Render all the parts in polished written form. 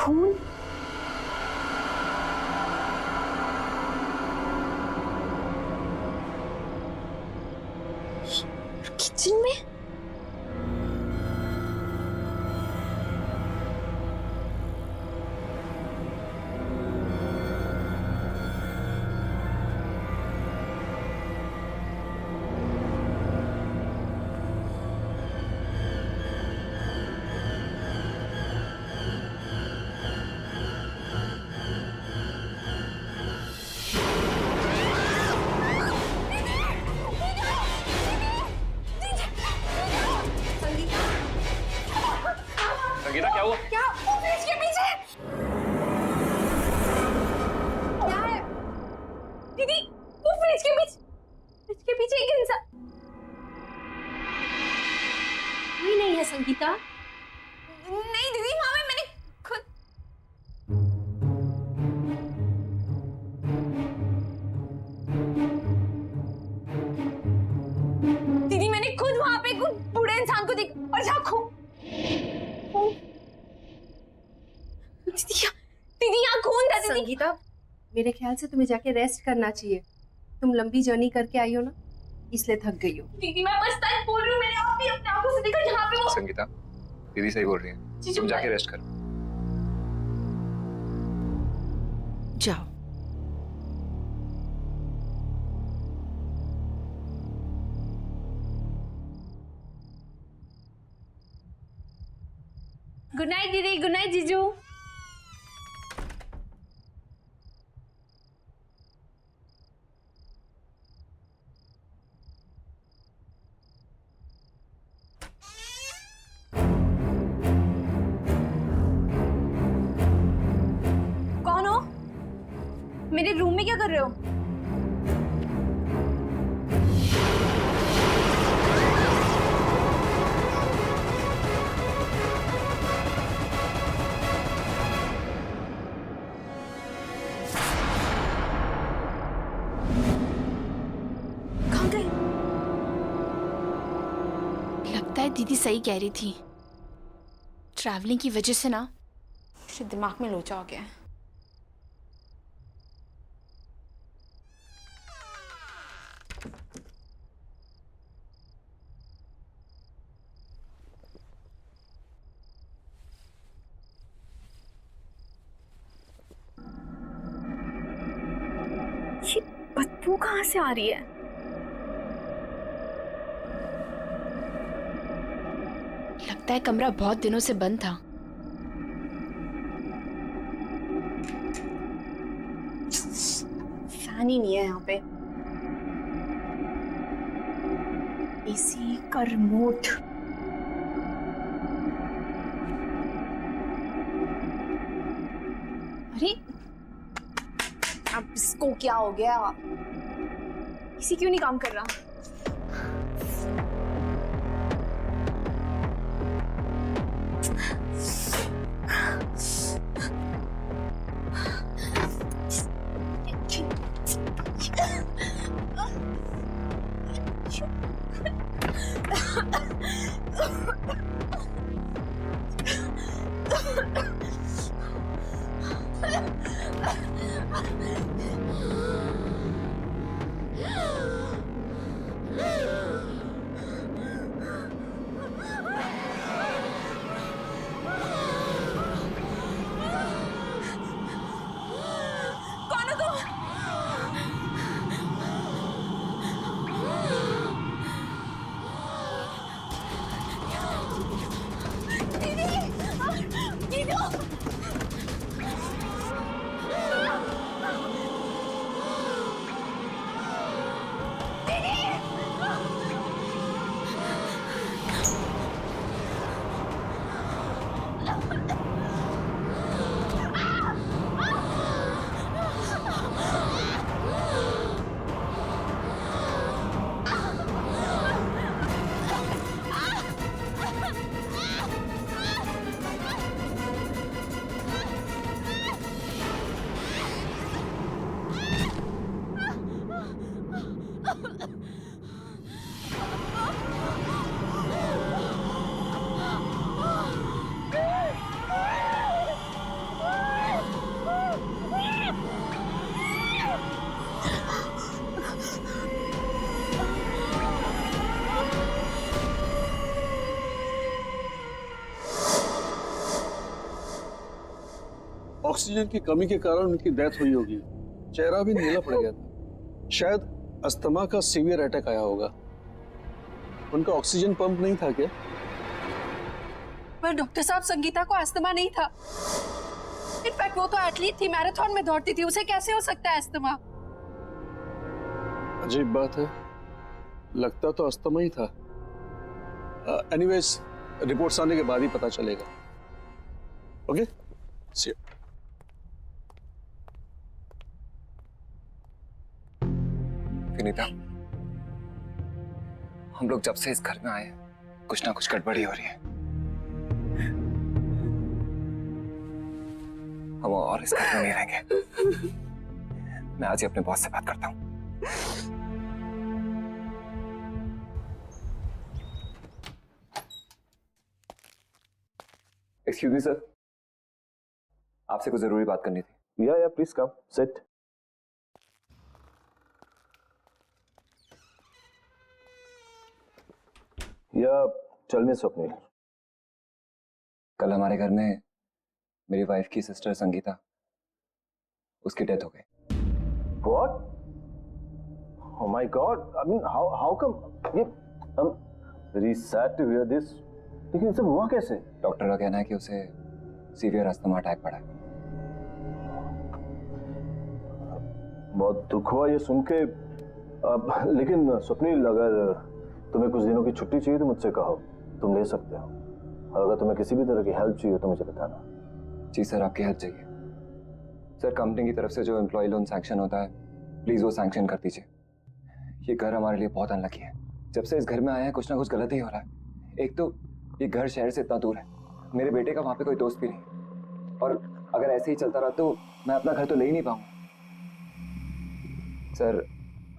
खून? किचन में? संगीता क्या हुआ? क्या? वो फ्रिज के पीछे क्या है? दीदी, वो फ्रिज के पीछे एक इंसान। कोई नहीं है संगीता। नहीं दीदी, वहां पे मैंने खुद वहां पे बूढ़े इंसान को देखा और झांको। दीदी यहाँ खून था। दीदी संगीता, मेरे ख्याल से तुम्हें जाके रेस्ट करना चाहिए। तुम लंबी जर्नी करके आई हो ना, इसलिए थक गई हो। दीदी मैं बस सच बोल रही हूँ, मैंने आप भी अपने आंखों से देखा यहाँ पे वो। संगीता, दीदी सही बोल रही है, तुम जाके रेस्ट करो। जाओ। गुड नाइट दीदी, गुड नाइट जीजू। कौन हो? मेरे रूम में क्या कर रहे हो? कहाँ गए? लगता है दीदी सही कह रही थी। ट्रैवलिंग की वजह से ना मेरे दिमाग में लोचा हो गया है। ये बदबू कहाँ से आ रही है? लगता है कमरा बहुत दिनों से बंद था। फैन ही नहीं है यहाँ पे। एसी का रिमोट। अरे अब इसको क्या हो गया? एसी क्यों नहीं काम कर रहा? ऑक्सीजन की कमी के कारण उनकी डेथ हुई होगी। चेहरा भी नीला पड़ गया था। शायद अस्थमा का सीवियर अटैक आया होगा। उनका ऑक्सीजन पंप नहीं था क्या? पर डॉक्टर साहब, संगीता को अस्थमा नहीं था। इनफैक्ट वो तो एथलीट थी, मैराथन में दौड़ती थी, उसे कैसे हो सकता है अस्थमा? अजीब बात है, लगता तो अस्थमा ही था। एनीवेज, रिपोर्ट्स आने के बाद ही पता चलेगा। Okay, C you. विनीता, हम लोग जब से इस घर में आए हैं, कुछ ना कुछ गड़बड़ी हो रही है। हम और इस घर में नहीं रहेंगे। मैं आज ही अपने बॉस से बात करता हूँ। एक्सक्यूज मी सर, आपसे कुछ जरूरी बात करनी थी। या प्लीज कम सिट। या टेल मी स्वप्निल। कल हमारे घर में मेरी वाइफ की सिस्टर संगीता, उसकी डेथ हो गई। What? Oh my God! I mean, how come? ये I'm very sad to hear this. लेकिन ये सब हुआ कैसे? डॉक्टर का कहना है कि उसे सीवियर अस्थमा अटैक पड़ा है। बहुत दुख हुआ ये सुन के। लेकिन स्वप्निल, अगर तुम्हें कुछ दिनों की छुट्टी चाहिए तो मुझसे कहो, तुम ले सकते हो। और अगर तुम्हें किसी भी तरह की हेल्प चाहिए तो मुझे बताना। जी सर, आपकी हेल्प चाहिए। सर, कंपनी की तरफ से जो एम्प्लॉय लोन सैंक्शन होता है, प्लीज वो सैंक्शन कर दीजिए। ये घर हमारे लिए बहुत अनलकी है। जब से इस घर में आए हैं, कुछ ना कुछ गलत ही हो रहा है। एक तो ये घर शहर से इतना दूर है, मेरे बेटे का वहां पे कोई दोस्त भी नहीं, और अगर ऐसे ही चलता रहा तो मैं अपना घर तो ले ही नहीं पाऊंगा। सर,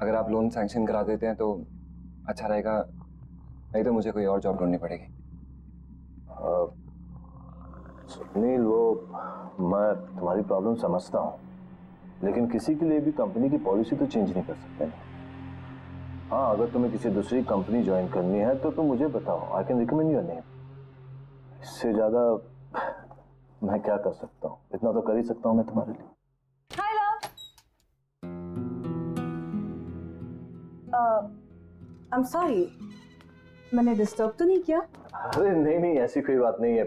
अगर आप लोन सैंक्शन करा देते हैं तो अच्छा रहेगा, नहीं तो मुझे कोई और जॉब ढूंढनी पड़ेगी। स्वप्निल, वो मैं तुम्हारी प्रॉब्लम समझता हूँ, लेकिन किसी के लिए भी कंपनी की पॉलिसी तो चेंज नहीं कर सकते ना। हाँ, अगर तुम्हें किसी दूसरी कंपनी ज्वाइन करनी है तो तुम मुझे बताओ, I can recommend your name. इससे ज्यादा मैं क्या कर सकता हूँ? इतना तो कर ही सकता हूँ मैं तुम्हारे लिए। हाय लव। आई एम सॉरी, मैंने डिस्टर्ब तो नहीं किया? अरे नहीं, ऐसी कोई बात नहीं है।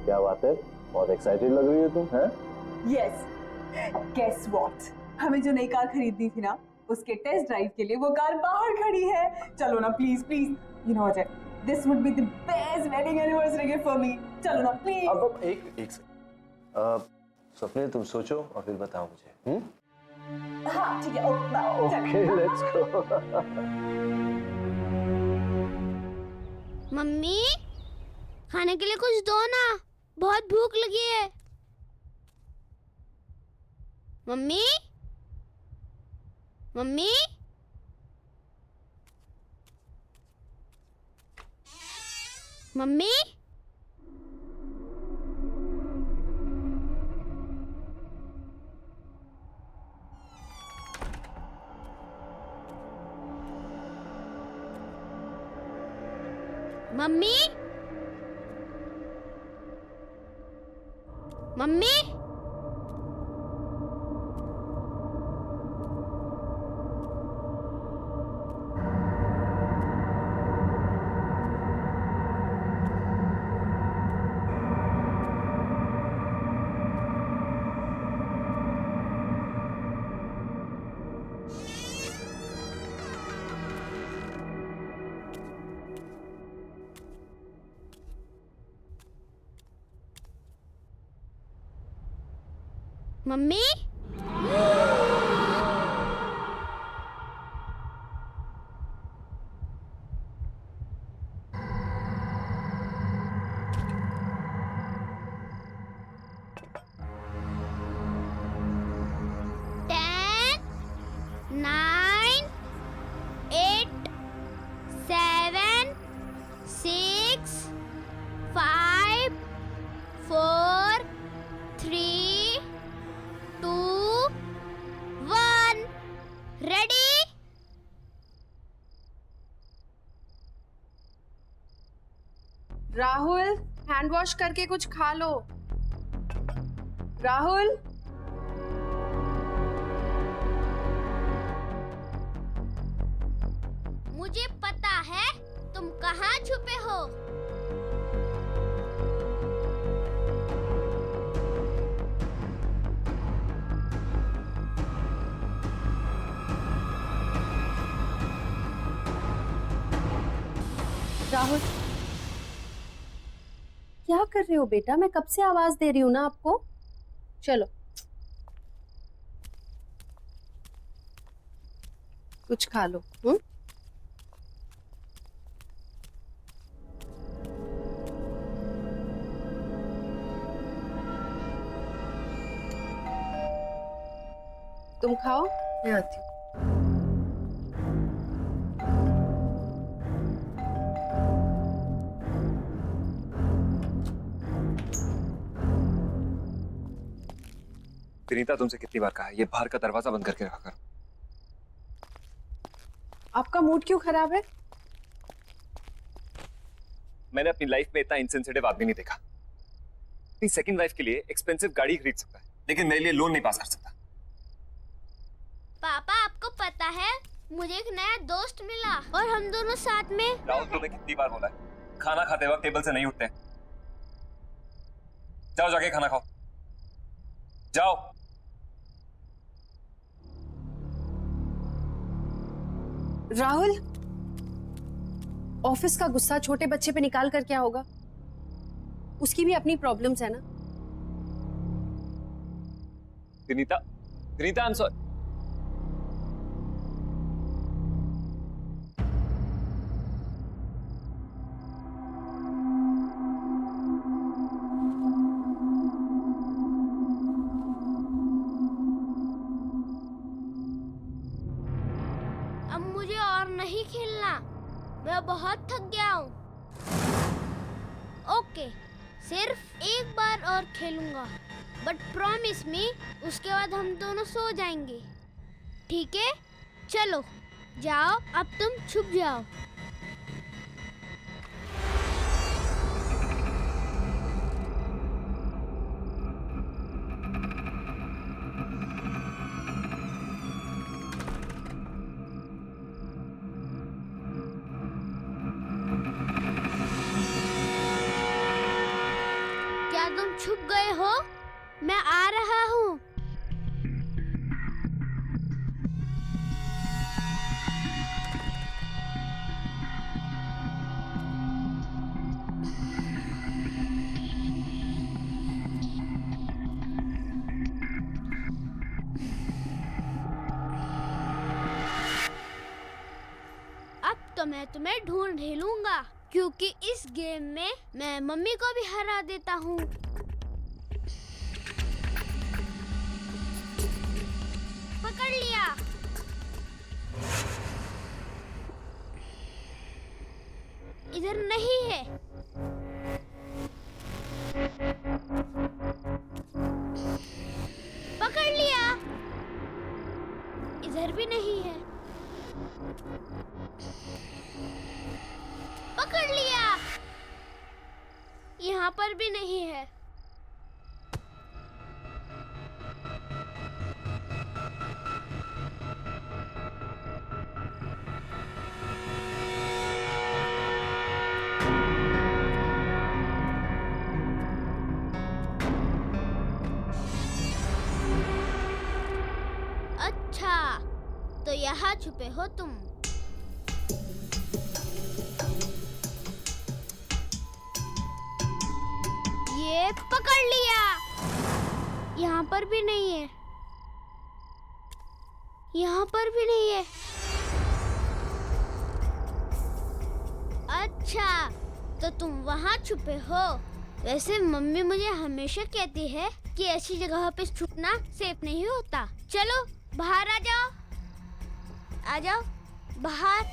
क्या बात है, बहुत एक्साइटेड लग रही है तुम, हैं? यस, गेस व्हाट, हमें जो नई कार खरीदनी थी ना, उसके टेस्ट ड्राइव के लिए वो कार बाहर खड़ी है। चलो ना please please, you know Ajay, this would be the best wedding anniversary gift for me. चलो ना प्लीज। अब एक सेकंड, स्वप्निल तुम सोचो और फिर बताओ मुझे। हाँ ठीक है, ओके, लेट्स गो। मम्मी, खाने के लिए कुछ दो ना, बहुत भूख लगी है। Mummy, mummy, mummy, mummy, mummy, mummy, nine, 8, 7, 6, 5, 4, 3, 2, 1, ready? Rahul, hand wash करके कुछ खा लो। राहुल, मुझे पता है तुम कहाँ छुपे हो। राहुल, क्या कर रहे हो बेटा? मैं कब से आवाज दे रही हूँ ना आपको। चलो कुछ खा लो। तुम खाओ, मैं आती हूँ। विनीता, तुमसे कितनी बार कहा है ये बाहर का दरवाजा बंद करके रखा करो। आपका मूड क्यों खराब है? मैंने अपनी लाइफ में इतना इनसेंसिटिव आदमी नहीं देखा। अपनी सेकंड वाइफ के लिए एक्सपेंसिव गाड़ी खरीद सकता है, लेकिन मेरे लिए लोन नहीं पास कर सकता। पापा, आपको पता है मुझे एक नया दोस्त मिला और हम दोनों साथ में। राहुल, तुम्हें कितनी बार बोला है खाना खाते वक्त टेबल से नहीं उठते। जाओ जाके खाना खाओ, जाओ। राहुल, ऑफिस का गुस्सा छोटे बच्चे पे निकाल कर क्या होगा? उसकी भी अपनी प्रॉब्लम्स है ना। Vinita, Vinita, I am sorry. अब मुझे और नहीं खेलना, मैं बहुत थक गया हूँ। ओके, सिर्फ एक बार और खेलूंगा, बट प्रॉमिस मी उसके बाद हम दोनों सो जाएंगे, ठीक है? चलो जाओ, अब तुम छुप जाओ। क्या तुम छुप गए हो? मैं आ रहा हूँ। अब तो मैं तुम्हें ढूंढ ही लूंगा, क्योंकि इस गेम में मैं मम्मी को भी हरा देता हूँ। पकड़ लिया। इधर नहीं है। पकड़ लिया। इधर भी नहीं है। पकड़ लिया। यहाँ पर भी नहीं है। अच्छा, तो यहाँ छुपे हो तुम। ये पकड़ लिया। यहाँ पर भी नहीं है। यहाँ पर भी नहीं है। अच्छा, तो तुम वहाँ छुपे हो। वैसे मम्मी मुझे हमेशा कहती है कि ऐसी जगह पे छुपना सेफ नहीं होता। चलो बाहर आ जाओ। आ जाओ बाहर।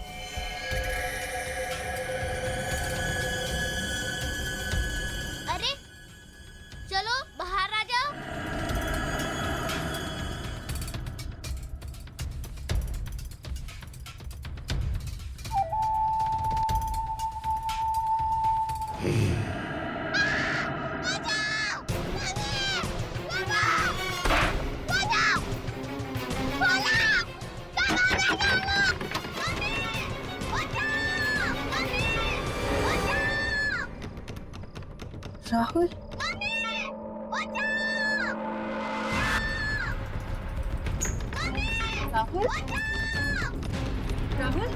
अरे चलो बाहर आ जाओ। राहुल राहुल राहुल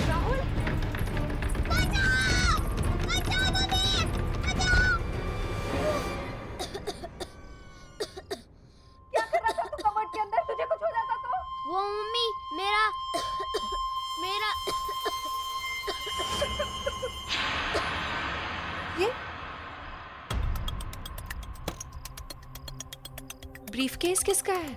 राहुल क्या कर रहा था तू कबर्ड के अंदर? तुझे कुछ हो जाता तो? वो मम्मी मेरा मेरा ब्रीफकेस किसका है?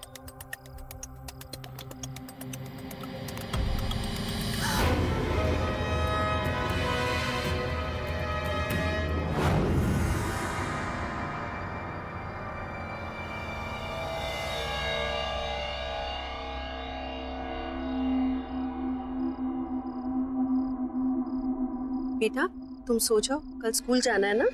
बेटा तुम सो जाओ, कल स्कूल जाना है ना?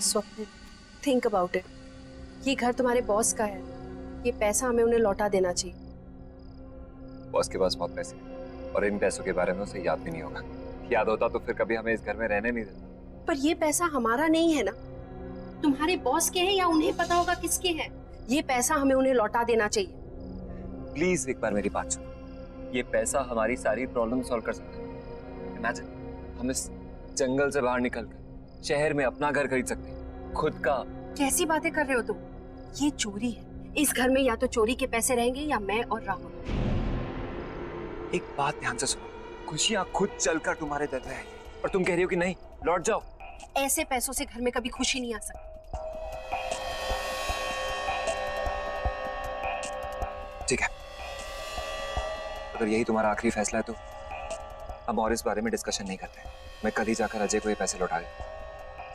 Swapnil, think about it. ये घर तुम्हारे बॉस का है, ये पैसा हमें उन्हें लौटा देना चाहिए। बॉस के पास बहुत पैसे हैं और इन पैसों के बारे में उसे याद भी नहीं होगा। याद होता तो फिर कभी हमें इस घर में रहने नहीं देता। पर ये पैसा हमारा नहीं है ना, तुम्हारे बॉस के हैं या उन्हें पता होगा किसके हैं। ये पैसा हमें उन्हें लौटा देना चाहिए। प्लीज एक बार मेरी बात सुनो। ये पैसा हमारी सारी प्रॉब्लम सॉल्व कर सकता है। इमेजिन हम इस जंगल से बाहर निकलकर शहर में अपना घर खरीद सकते हैं, खुद का। कैसी बातें कर रहे हो तुम? ये चोरी है। इस घर में या तो चोरी के पैसे रहेंगे या मैं और राहुल। एक बात ध्यान से सुनो, खुशियां खुद चलकर तुम्हारे दर पे आएंगी और तुम कह रही हो कि नहीं, लौट जाओ। ऐसे पैसों से घर में कभी खुशी नहीं आ सकती। ठीक है, अगर यही तुम्हारा आखिरी फैसला है तो हम और इस बारे में डिस्कशन नहीं करते। मैं कल ही जाकर अजय को ये पैसे लौटा दूं,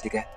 ठीक है?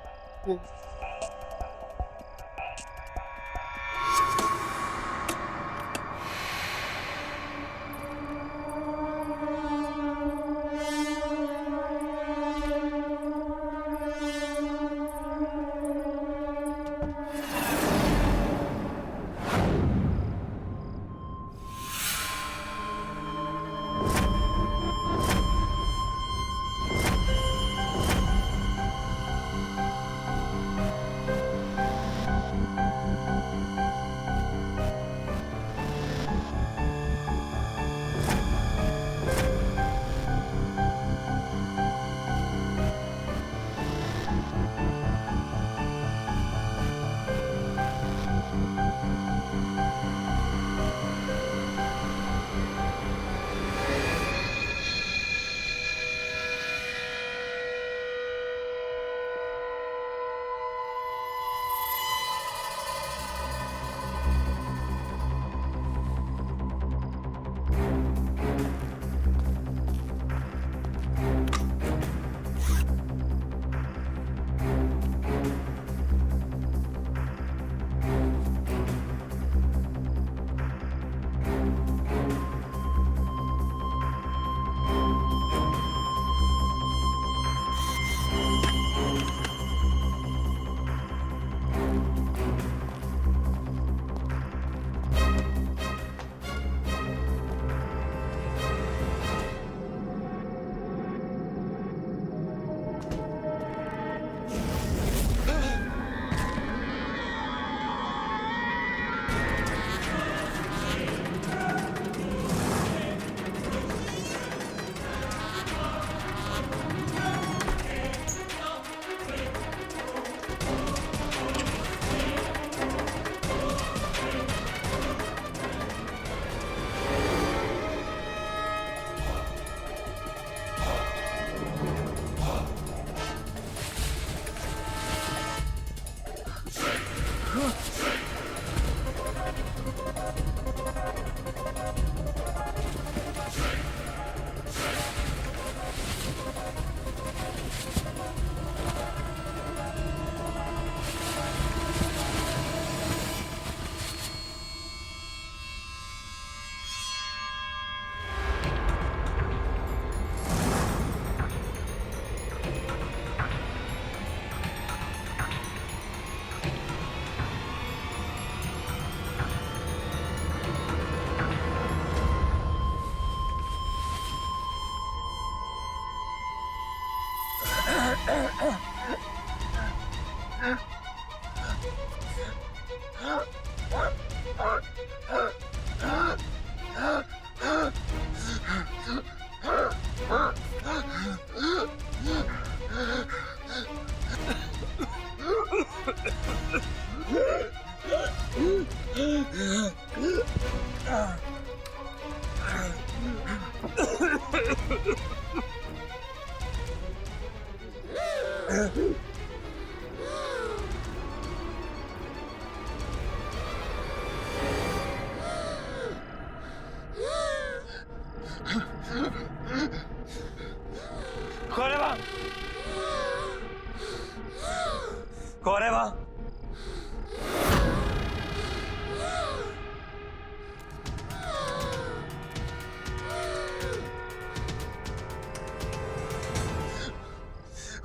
कौन है वहां?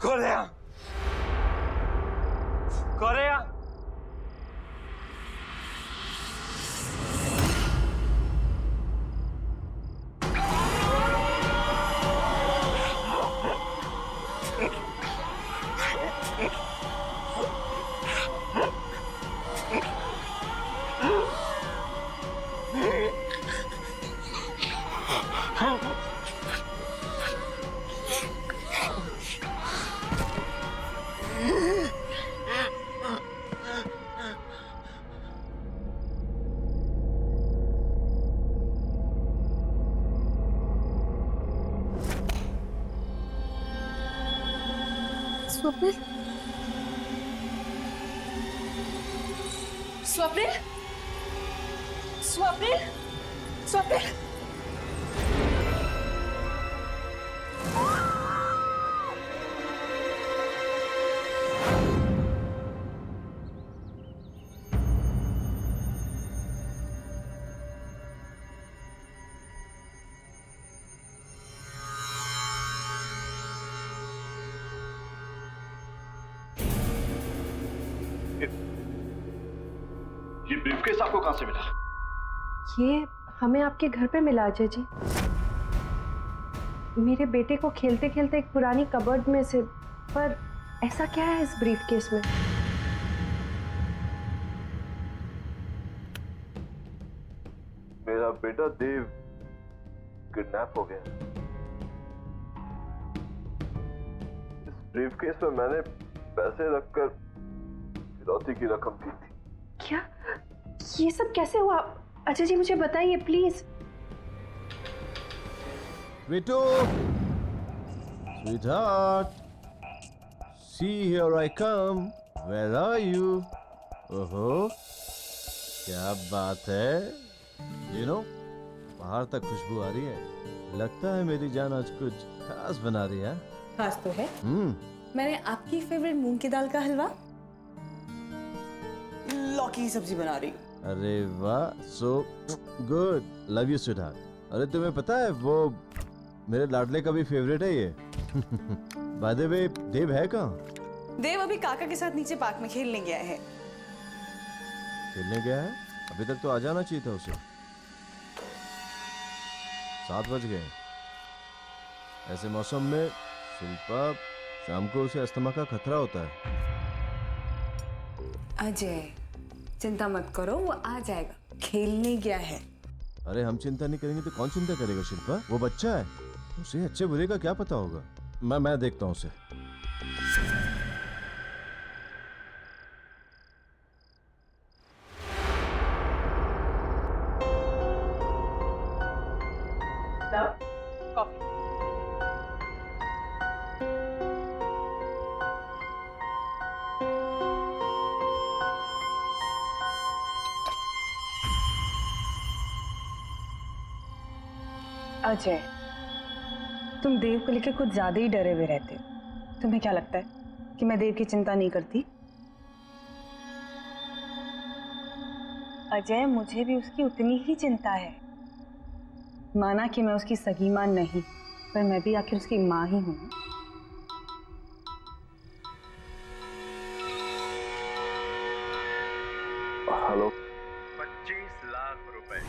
कौन है यहाँ? कौन है यहाँ? स्वप्निल, स्वप्निल, स्वप्निल, स्वप्निल। ये ब्रीफकेस आपको कहां से मिला? ये हमें आपके घर पे मिला अजय जी। मेरे बेटे को खेलते खेलते एक पुरानी कबर्ड में से। पर ऐसा क्या है इस ब्रीफकेस में? मेरा बेटा देव किडनैप हो गया। इस ब्रीफकेस में मैंने पैसे रखकर फिरौती की रकम दी थी। क्या? ये सब कैसे हुआ? अजय जी मुझे बताइए प्लीज। बेटो, sweetheart, see here I come. Where are you? ओहो, क्या बात है? You know, बाहर तक खुशबू आ रही है। लगता है मेरी जान आज कुछ खास बना रही है। खास तो है। मैंने आपकी फेवरेट मूंग की दाल का हलवा, लौकी की सब्जी बना रही हूँ। अरे वाह, so good. Love you, sweetheart. अरे तुम्हें पता है वो मेरे लाडले का भी फेवरेट है ये। By the way, देव है कहाँ? देव अभी काका के साथ नीचे पार्क में खेलने गया है। खेलने गया है? अभी तक तो आ जाना चाहिए था उसे। 7 बज गए। ऐसे मौसम में शिल्पा, शाम को उसे अस्थमा का खतरा होता है। अजय, चिंता मत करो, वो आ जाएगा। खेलने गया है। अरे हम चिंता नहीं करेंगे तो कौन चिंता करेगा शिल्पा? वो बच्चा है, उसे अच्छे बुरे का क्या पता होगा। मैं देखता हूँ उसे। अजय, तुम देव को लेकर कुछ ज्यादा ही डरे हुए रहते हो। तुम्हें क्या लगता है कि मैं देव की चिंता नहीं करती? अजय, मुझे भी उसकी उतनी ही चिंता है। माना कि मैं उसकी सगी मां नहीं, पर मैं भी आखिर उसकी मां ही हूं। हेलो। 25 लाख रुपए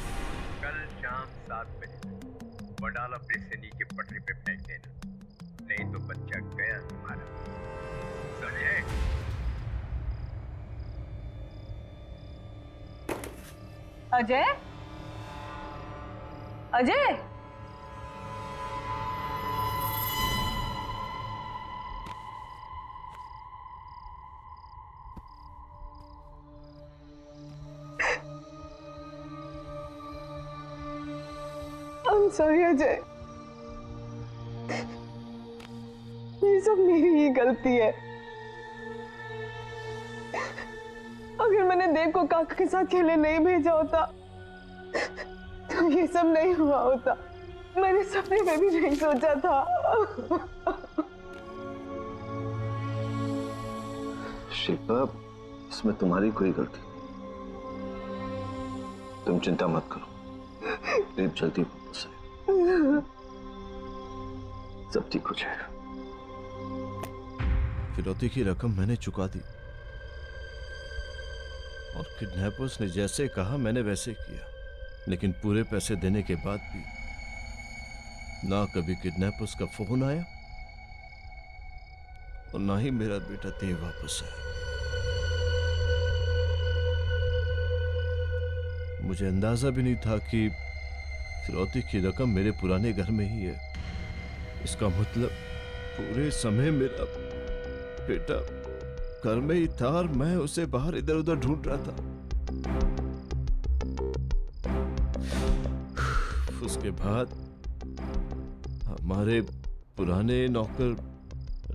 कल शाम 7 बजे वडाला ब्रिज से नीचे पटरी पे फेंक देना, नहीं तो बच्चा गया तुम्हारा। समझे? अजय, अजय, I'm sorry अजय, ये सब मेरी ही गलती है। अगर मैंने देव को काका के साथ खेलने नहीं भेजा होता तो ये सब नहीं हुआ होता। मैंने सपने में भी नहीं सोचा था। शिल्पा, इसमें तुम्हारी कोई गलती नहीं। तुम चिंता मत करो, देव जल्दी वापस आएगा, सब ठीक हो जाएगा। फिरौती की रकम मैंने चुका दी और किडनैपर्स ने जैसे कहा मैंने वैसे किया, लेकिन पूरे पैसे देने के बाद भी ना कभी किडनैपर्स का फोन आया और ना ही मेरा बेटा देव वापस आया। मुझे अंदाजा भी नहीं था कि फिरौती की रकम मेरे पुराने घर में ही है। इसका मतलब पूरे समय मेरा बेटा घर में ही था और मैं उसे बाहर इधर उधर ढूंढ रहा था। उसके बाद हमारे पुराने नौकर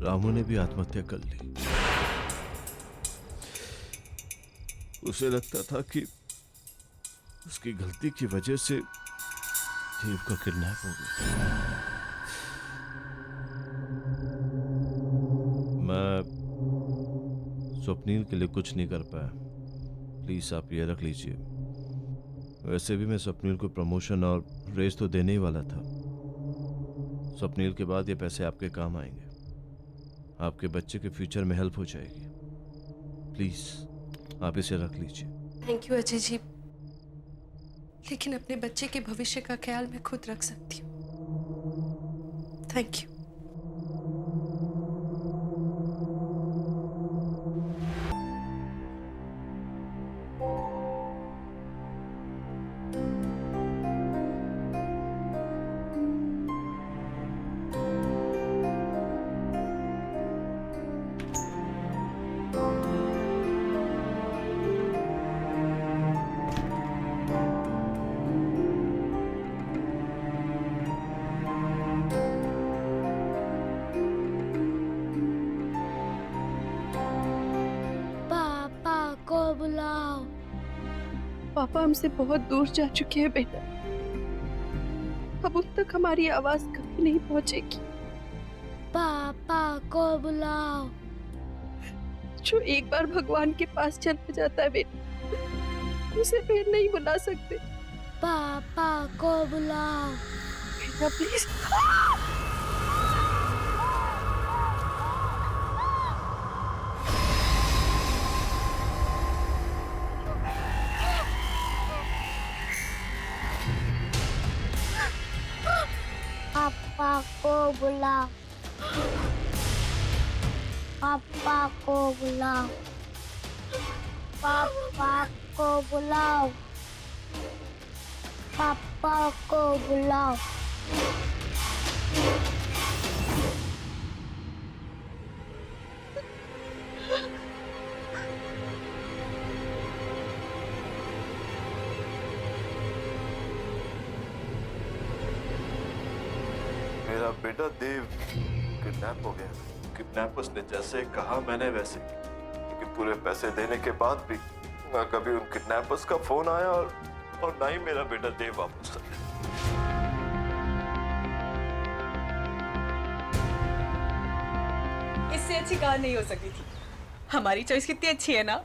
रामू ने भी आत्महत्या कर ली। उसे लगता था कि उसकी गलती की वजह से देव का किडनैप हो गया। मैं स्वप्नील के लिए कुछ नहीं कर पाया। प्लीज आप ये रख लीजिए। वैसे भी मैं स्वप्नील को प्रमोशन और रेस तो देने ही वाला था। स्वप्नील के बाद ये पैसे आपके काम आएंगे, आपके बच्चे के फ्यूचर में हेल्प हो जाएगी। प्लीज आप इसे रख लीजिए। थैंक यू अजय जी, लेकिन अपने बच्चे के भविष्य का ख्याल मैं खुद रख सकती हूँ। Thank you. पापा हमसे बहुत दूर जा चुके हैं बेटा, अब उन तक हमारी आवाज कभी नहीं पहुंचेगी। पापा को बुलाओ। जो एक बार भगवान के पास चला जाता है बेटा, उसे फिर नहीं बुला सकते। पापा को बुलाओ बेटा प्लीज। पापा को बुलाओ। पापा को बुलाओ। पापा को बुलाओ। पापा को बुलाओ। मेरा बेटा देव किडनैप हो गया। किडनैपर्स ने जैसे कहा मैंने वैसे किया, लेकिन पूरे पैसे देने के बाद भी ना कभी उन किडनैपर्स का फोन आया और ना ही मेरा बेटा देव वापस आया। इससे अच्छी कार नहीं हो सकती थी। हमारी चॉइस कितनी अच्छी है ना।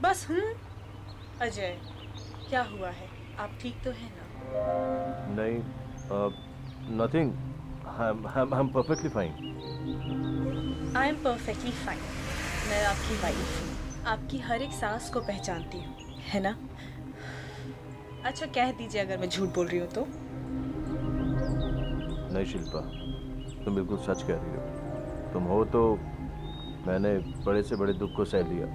बस अजय, क्या हुआ है? आप ठीक तो है ना? नहीं, nothing, I am perfectly fine. I am perfectly fine. मैं आपकी वाइफ हूँ, आपकी हर एक सांस को पहचानती हूँ, है ना? अच्छा कह दीजिए अगर मैं झूठ बोल रही हूँ तो। नहीं शिल्पा, तुम बिल्कुल सच कह रही हो। तुम हो तो मैंने बड़े से बड़े दुख को सह लिया,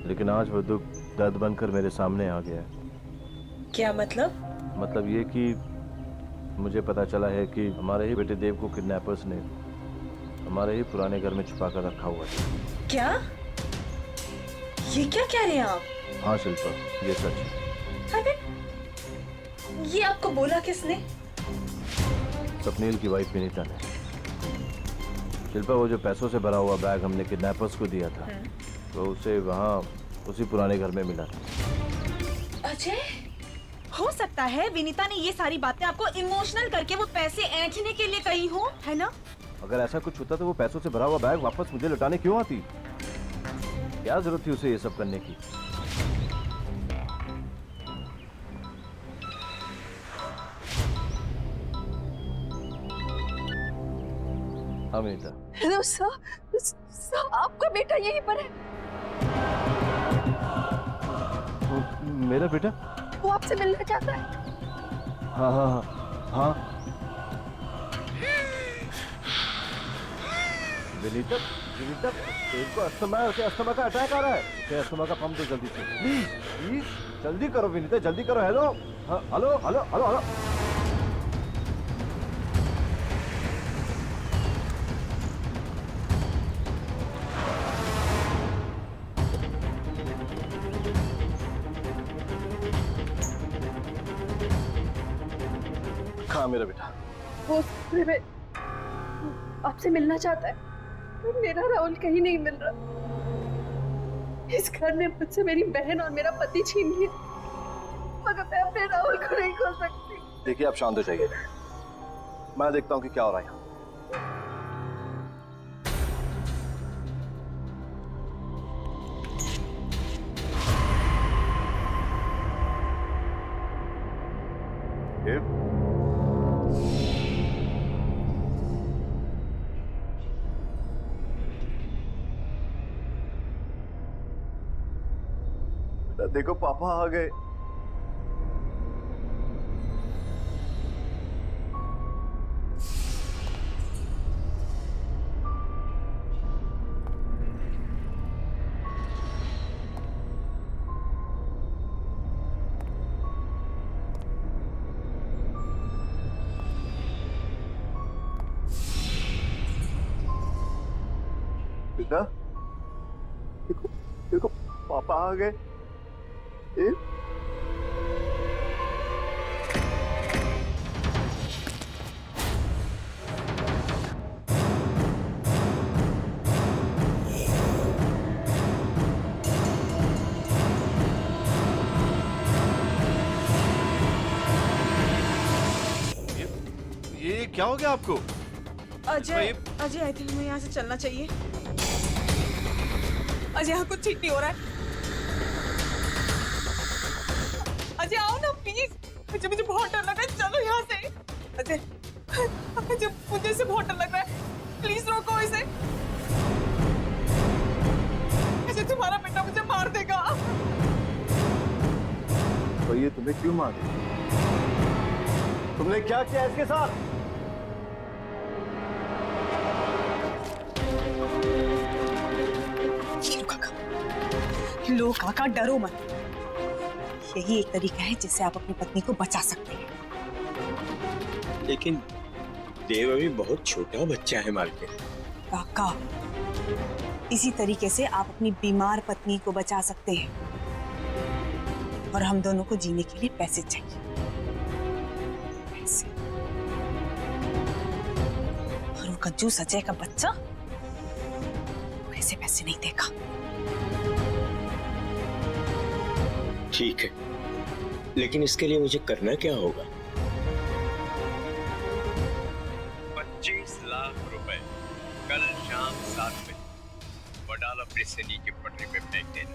लेकिन आज वो दुख दर्द बनकर मेरे सामने आ गया है। क्या मतलब? मतलब ये कि मुझे पता चला है कि हमारे ही बेटे देव को किडनैपर्स ने हमारे ही पुराने घर में छुपा कर रखा हुआ है। क्या? ये क्या कह रहे हैं आप? हाँ शिल्पा, ये सच है। अरे ये आपको बोला किसने? स्वप्नील की वाइफ विनीता ने। शिल्पा, वो जो पैसों से भरा हुआ बैग हमने किडनैपर्स को दिया था, तो उसे वहाँ उसी पुराने घर में मिला था। अजय, हो सकता है विनीता ने ये सारी बातें आपको इमोशनल करके वो पैसे ऐंठने के लिए कही हो, है ना? अगर ऐसा कुछ होता तो वो पैसों से भरा हुआ बैग वापस मुझे लौटाने क्यों आती? क्या जरूरत थी उसे ये सब करने की? हाँ विनीता। हेलो सर, आपका बेटा यहीं पर है। मेरा बेटा? वो आपसे मिलना चाहता है। हाँ हाँ हाँ हाँ। विनीता, विनीता, को अस्थमा का अटैक आ रहा है। उसे अस्थमा का पंप दो जल्दी से, प्लीज प्लीज जल्दी करो विनीता, जल्दी करो। हेलो, हाँ, हेलो हेलो हेलो हेलो। कहाँ मेरा बेटा? वो आपसे मिलना चाहता है। मेरा राहुल कहीं नहीं मिल रहा। इस घर ने मुझसे मेरी बहन और मेरा पति छीन लिया, मगर मैं अपने राहुल को नहीं खो सकती। देखिए, आप शांत हो जाइए, मैं देखता हूँ कि क्या हो रहा है यहाँ। देखो पापा आ गए। बेटा, देखो देखो पापा आ गए। ये क्या हो गया आपको? अजय, अजय आई थिंक हमें यहाँ से चलना चाहिए। अजय, यहाँ कुछ ठीक नहीं हो रहा है। अजय आओ ना प्लीज, मुझे बहुत डर लग रहा है। चलो यहाँ से। अजय, अजय मुझे इसे बहुत डर लग रहा है, प्लीज रोको इसे। अजय, तुम्हारा बेटा मुझे मार देगा। तो ये तुम्हें क्यों मारे? तुमने क्या किया इसके साथ? लो काका, डरो मत। यही एक तरीका है जिससे आप अपनी पत्नी को बचा सकते हैं। लेकिन देव अभी बहुत छोटा बच्चा है मालकिन। काका, इसी तरीके से आप अपनी बीमार पत्नी को बचा सकते हैं। और हम दोनों को जीने के लिए पैसे चाहिए, पैसे। और वो कंजूस अजय का बच्चा ऐसे पैसे नहीं देगा। ठीक है, लेकिन इसके लिए मुझे करना क्या होगा? 25 लाख रुपए कल शाम 7 बजे वडाला ब्रिज से नीचे पटरी पे फेंक देना।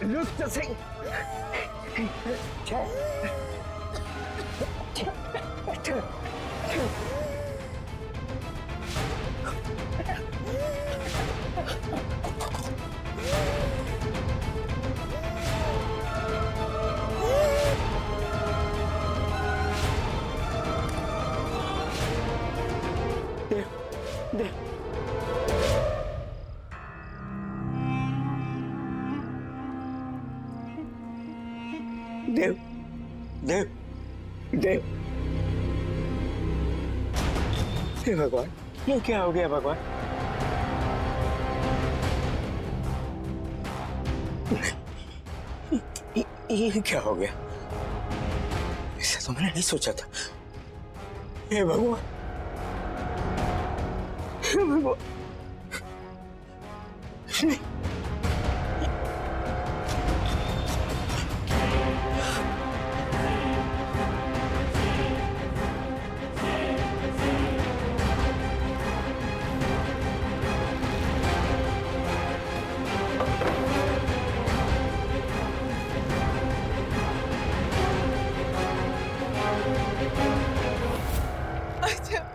रुक तो सही। देव देव देव हे भगवान, ये क्या हो गया भगवान? ये क्या हो गया? ऐसा तो मैंने नहीं सोचा था। हे भगवान, हे भगवान।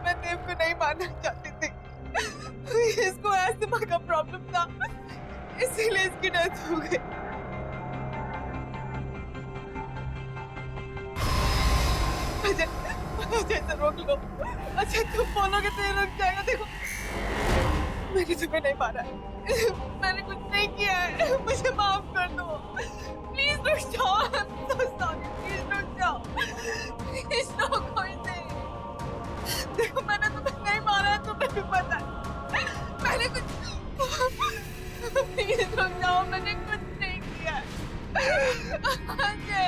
मैं देव को नहीं मानना चाहती थी। इसको अस्थमा का प्रॉब्लम था, इसीलिए इसकी डेथ हो गई। अजय, अजय से रोक लो। अजय तुम बोलोगे तो ये रुक जाएगा। देखो मैंने तुम्हें नहीं मारा है, मैंने कुछ नहीं किया है, मुझे माफ कर दो। प्लीज रुक जाओ। प्लीज रुक जाओ। प्लीज रोको इसे। देखो मैंने तुम्हें नहीं मारा है, तुम्हें भी पता है। मैंने कुछ प्लीज रुक जाओ, मैंने कुछ नहीं किया है। अजय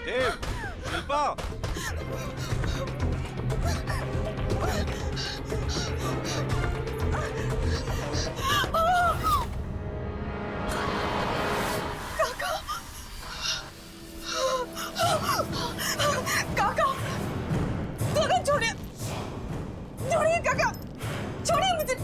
देव, शिल्पा, काका, काका छोड़िए, छोड़िए काका, छोड़िए मुझे।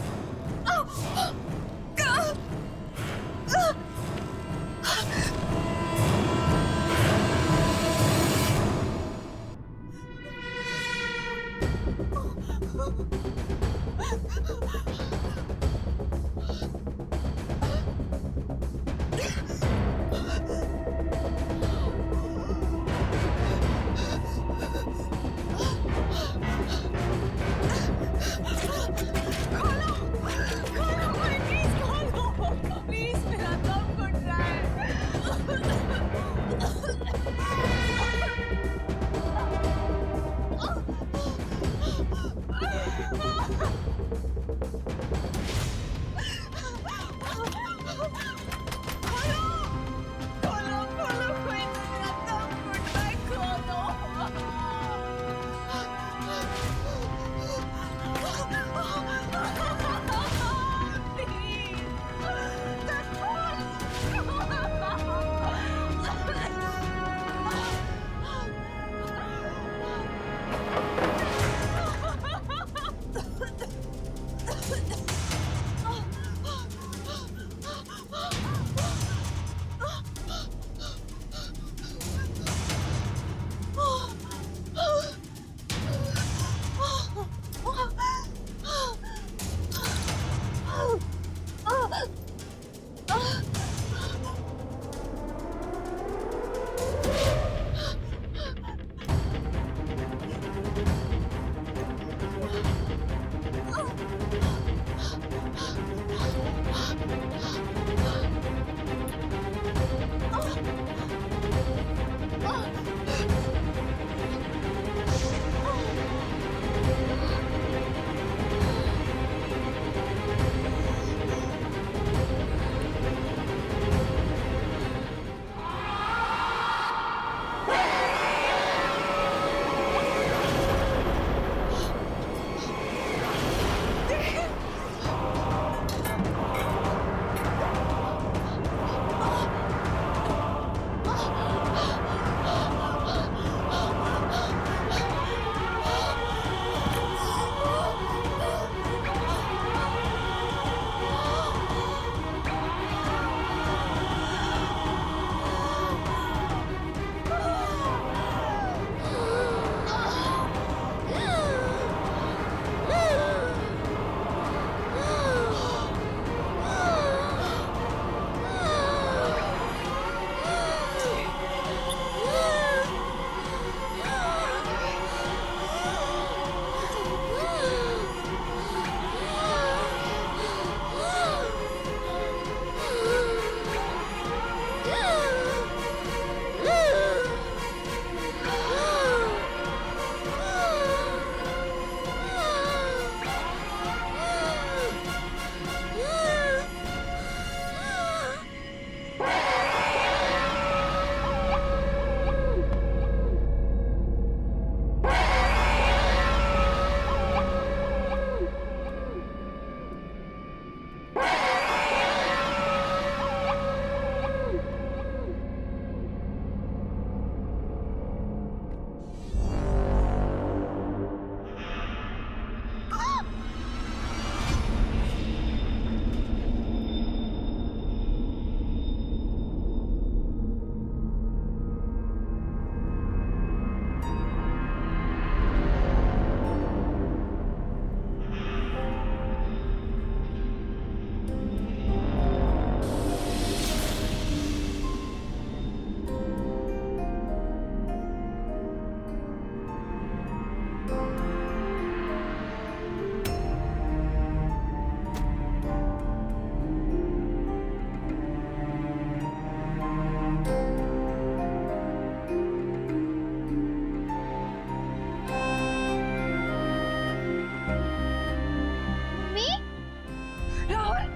मम्मी राहुल,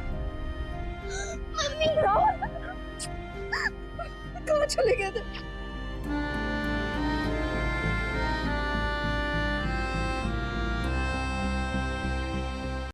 मम्मी राहुल, कहाँ चले गए थे?